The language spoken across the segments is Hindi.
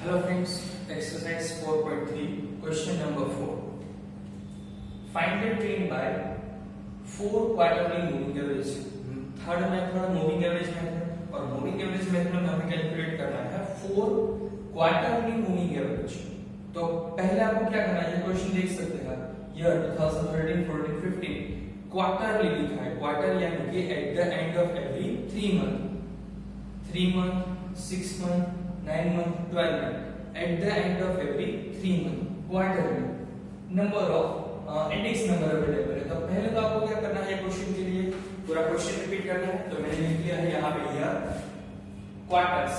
Hello friends, exercise 4.3, question number 4. Find the train by 4 quarterly moving average. Third method moving average method, और मूविंग एवरेज मेथड में हमें कैलकुलेट करना है 4 क्वार्टरली मूविंग एवरेज। तो पहले आपको क्या करना है, ये क्वेश्चन देख सकते हैं ईयर 2013, 14, 15 क्वार्टरली लिखा है। क्वार्टर यानी कि at the end of every 3 month, 6 month, 9 month, 12 month, at the end of every 3 month, quarterly, number of index number available है। तो पहले तो आपको क्या करना है, क्वेश्चन के लिए पूरा क्वेश्चन रिपीट करना है। तो मैंने लिख लिया है यहाँ पे year quarters,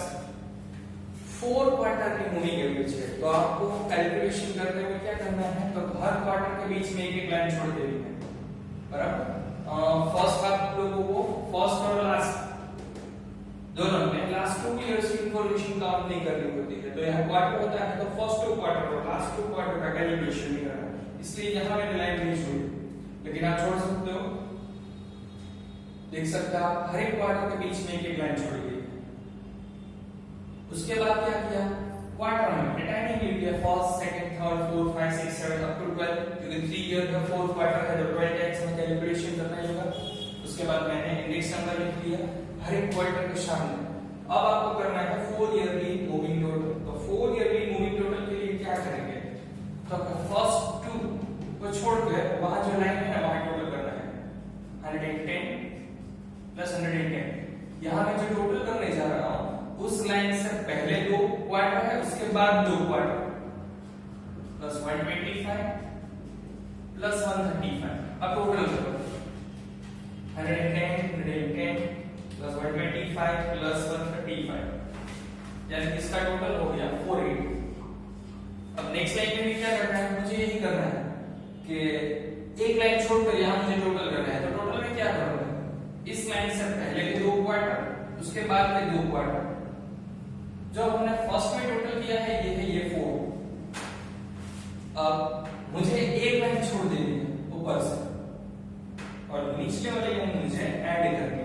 4 quarterly moving average है। तो आपको कैलकुलेशन करने में क्या करना है, तो हर क्वार्टर के बीच में एक लाइन छोड़ देनी है, बराबर। फर्स्ट आप लोगों को फर्स्ट और लास्ट दोनों में लास्ट 2 ईयर्स की इंफॉर्मेशन काउंट नहीं करनी होती है। तो यहाँ क्वार्टर होता है तो फर्स्ट 2 क्वार्टर और लास्ट 2 क्वार्टर का कैलकुलेशन नहीं करना, इसलिए यहाँ मैंने लाइन नहीं छोड़ी। लेकिन आप छोड़ सकते हो, देख सकते हैं आप हर एक क्वार्टर के बीच में एक लाइन छोड़ी गई। उसके बाद क्या किया, क्वार्टर में डिटाइनिंग लिख दिया, first, second, third, fourth, 5, 6, 7 up to 12, क्योंकि 3 ईयर का 4 क्वार्टर है तो 12 टैक्स में कैलकुलेशन करना ही होगा। उसके बाद मैंने इंडेक्स नंबर लिख दिया हर एक क्वार्टर के सामने। अब आपको करना है 4 ईयरली मूविंग टोटल। तो 4 ईयरली मूविंग टोटल के लिए क्या करेंगे, तो फर्स्ट 2 को छोड़कर वहां जो लाइन है वहां टोटल करना है 110 प्लस 110। यहां मैं जो टोटल करने जा रहा हूं उस लाइन से पहले 2 क्वार्टर है, उसके बाद 2 क्वार्टर प्लस 125 प्लस 135। अब टोटल करो 110 प्लस 125 प्लस 135, यानी इसका टोटल हो गया 480। अब नेक्स्ट लाइन में भी क्या करना है, मुझे यही करना है कि एक लाइन छोड़कर यहां मुझे टोटल करना है। तो टोटल में क्या करूंगा, इस लाइन से पहले के 2 क्वार्टर, उसके बाद के 2 क्वार्टर। जो हमने फर्स्ट में टोटल किया है ये है ये 4। अब मुझे एक लाइन छोड़ देनी है ऊपर से और निचले वाले लाइन मुझे ऐड करनी है।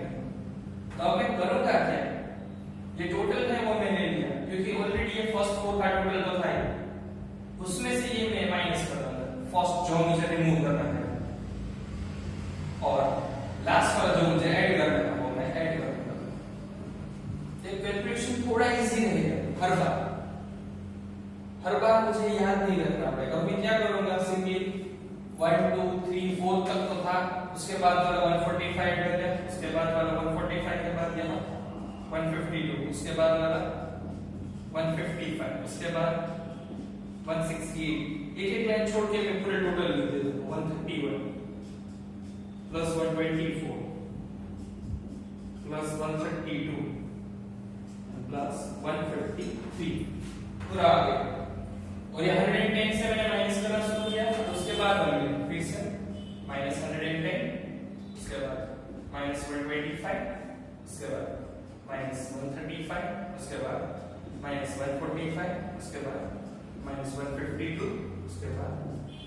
तो अब मैं करूंगा क्या, ये टोटल है वो मैंने लिया क्योंकि ऑलरेडी ये फर्स्ट 4 का टोटल तो था, उसमें से ये मैं माइनस कर दूंगा फर्स्ट जो मुझे रिमूव करना है, और लास्ट वाला जो मुझे ऐड करना है वो मैं ऐड कर दूंगा। ये कैलकुलेशन थोड़ा इजी रहेगा, हर बार मुझे याद नहीं रखना पड़ेगा। अब मैं क्या करूंगा, सिंपली 1 2 3 4 तक तो था, उसके बाद वाला 145 कर दिया, उसके बाद वाला 145 के बाद यहाँ 152, उसके बाद वाला 155, उसके बाद 168। एक लाइन छोड़ के मैं पूरे टोटल लिख देता हूँ 131 प्लस 124 प्लस 132 प्लस 153 पूरा आ गया। और ये 110 से मैंने माइनस करना शुरू किया, उसके बाद फिर से माइनस 110, उसके बाद माइनस 125, उसके बाद माइनस 135, उसके बाद माइनस 145, उसके बाद माइनस 152, उसके बाद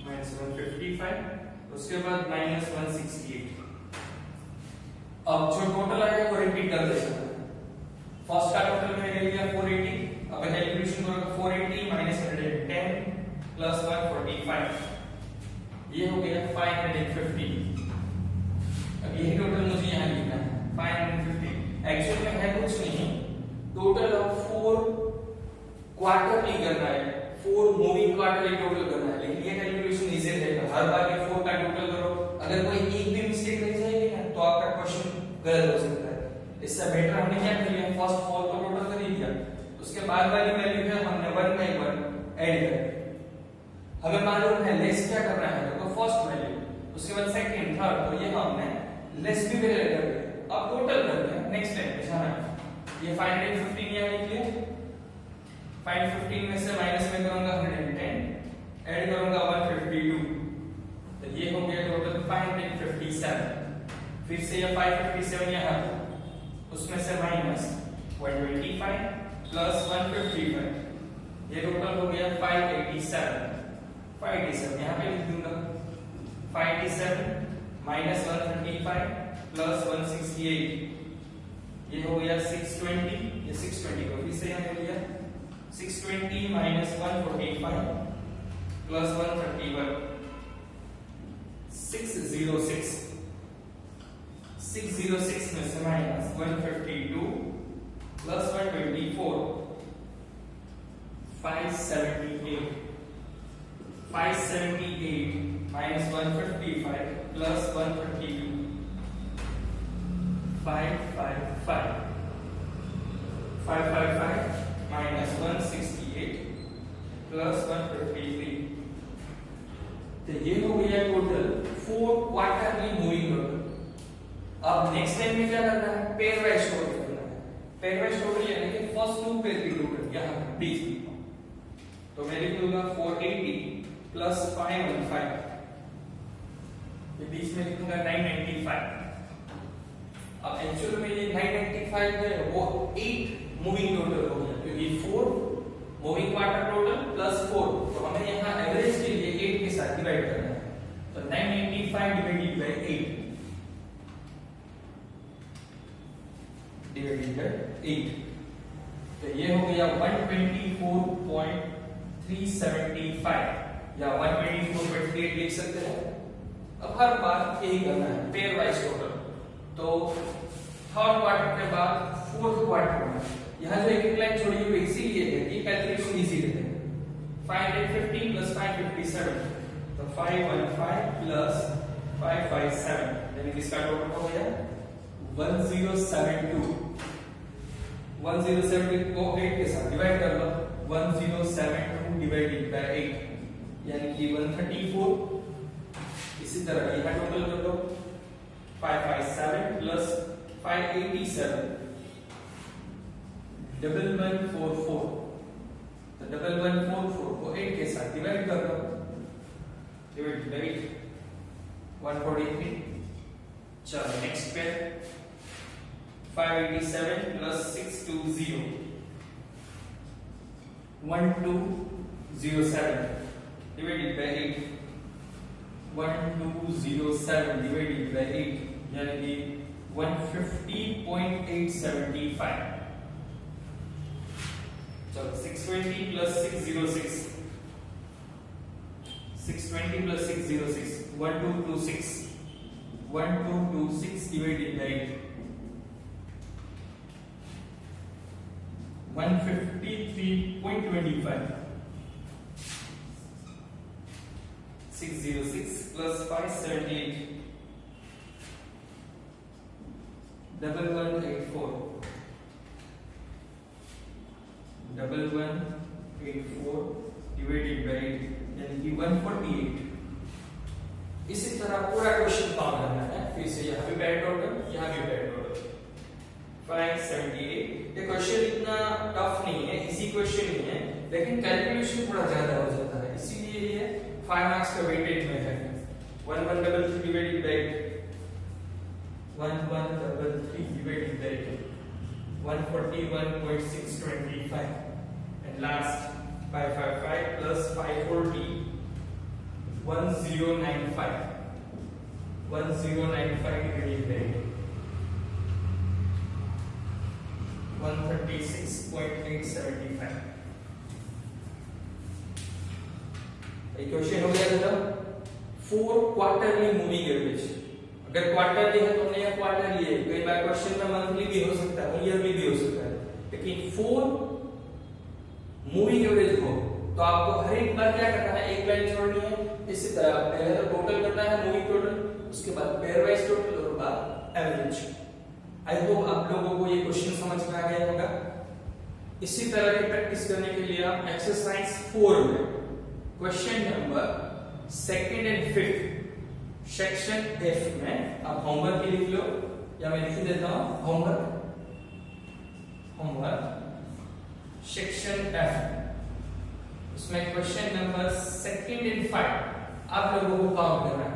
माइनस 155, उसके बाद माइनस 168। अब जो टोटल आएगा वो रिपीट कर देना। फर्स्ट का टोटल मैंने ले लिया 480, अब कैलकुलेशन करूंगा 480 माइनस 110 प्लस 145, ये हो गया 550। अब यही टोटल मुझे यहाँ लिखना है 550। एक्चुअली में है कुछ नहीं, टोटल ऑफ 4 क्वार्टरली करना है, 4 मूविंग क्वार्टरली टोटल करना है। लेकिन ये कैलकुलेशन इजी रहेगा, हर बार ये 4 का टोटल करो, अगर कोई एक भी मिस्टेक रह जाएगी ना तो आपका क्वेश्चन गलत हो सकता है। इससे बेटर हमने क्या कर लिया, फर्स्ट 4 को टोटल कर ही दिया, उसके बाद वाली वैल्यू है हमने 1 बाय 1 ऐड कर दिया। हमें मालूम है लेस क्या करना है, तो फर्स्ट वैल्यू, उसके बाद सेकंड, थर्ड, तो ये हमने लेस भी वैल्यू कर दिया। अब टोटल करते हैं, नेक्स्ट लाइन पे जाना है। ये 515 यहां लिख लिया, 515 में से माइनस में करूंगा 110, ऐड करूंगा 152, तो ये हो गया टोटल 557। फिर से ये 557 यहां, उसमें से माइनस 125 प्लस 155, ये टोटल हो गया 587। 587 यहाँ पे लिख दूंगा, 587 माइनस 135 प्लस 168, ये हो गया 620। ये 620 को फिर से यहाँ ले लिया 620 minus 145 plus 131 606 606 में से minus 152 plus 124 578 minus 155 plus 132 555 minus 168 plus 153। तो ये हो गया टोटल 4 क्वार्टरली मूविंग टोटल। अब नेक्स्ट टाइम में क्या करना है, पेयर वाइज टोटल करना है। पेयर वाइज टोटल यानी कि फर्स्ट 2 पेयर की टोटल यहां बीच में, तो मैं लिख लूंगा 480 प्लस 515, ये बीच में लिखूंगा 995। अब एक्चुअल में ये 995 है वो 8 मूविंग टोटल हो गया, क्योंकि 4 मूविंग क्वार्टर टोटल प्लस 4, तो हमें यहाँ एवरेज के लिए 8 के साथ डिवाइड करना है। तो 995 डिवाइडेड बाय 8 डिवाइडेड बाय 8, तो ये हो गया 124.375 या 124.8 लिख सकते हैं। अब हर बार यही करना है, पेयर वाइज टोटल। तो थर्ड क्वार्टर के बाद फोर्थ क्वार्टर में यहाँ जो एक लाइन छोड़ी हुई इसीलिए है कि कैलकुलेशन इजी रहता है। 515 प्लस 557, तो 515 प्लस 557 यानी कि इसका टोटल हो गया 1072। 1072 को 8 के साथ डिवाइड कर लो, 1072 डिवाइडेड बाय 8 यानी कि 134। इसी तरह यहाँ टोटल कर लो 557 प्लस 587 1144, तो 1144 को 8 के साथ डिवाइड कर लो, डिवाइड बाय 8 143। चलो नेक्स्ट पे 587 plus 620 1207 divided by 8 1207 divided by 8 यानी कि 150.875। चलो 620 plus 606 620 plus 606 1226 1226 divided by 153.25 606 plus 578 1184 divided by यानी कि 148। इसी तरह पूरा क्वेश्चन काम करना है। फिर से यहाँ भी पेयर टोटल, यहाँ भी पेयर टोटल 578। ये क्वेश्चन इतना टफ नहीं है, इजी क्वेश्चन नहीं है, लेकिन कैलकुलेशन थोड़ा ज्यादा हो जाता है, इसीलिए ये 5 मार्क्स का वेटेज में है। 1133 divided by 1133 divided by 141.625 and last 555 plus 540 1095 divided by 136.875। Question हो गया था 4 क्वार्टरली मूविंग एवरेज। अगर क्वार्टरली है तो हमने यहाँ क्वार्टरली है, कई बार क्वेश्चन में मंथली भी हो सकता है, ईयरली भी हो सकता है, लेकिन 4 मूविंग एवरेज हो तो आपको हर एक बार क्या करना है, एक लाइन छोड़नी है। इसी तरह पहले तो टोटल करना है मूविंग टोटल, उसके बाद पेयर वाइज टोटल और बाद एवरेज। आई होप आप लोगों को ये क्वेश्चन समझ में आ गया होगा। इसी तरह की प्रैक्टिस करने के लिए आप एक्सरसाइज 4 में question number 2 and 5 section F में आप होमवर्क लिख लो, या मैं लिख देता हूं होमवर्क सेक्शन एफ, उसमें क्वेश्चन नंबर 2 एंड 5 आप लोगों को काम करना है।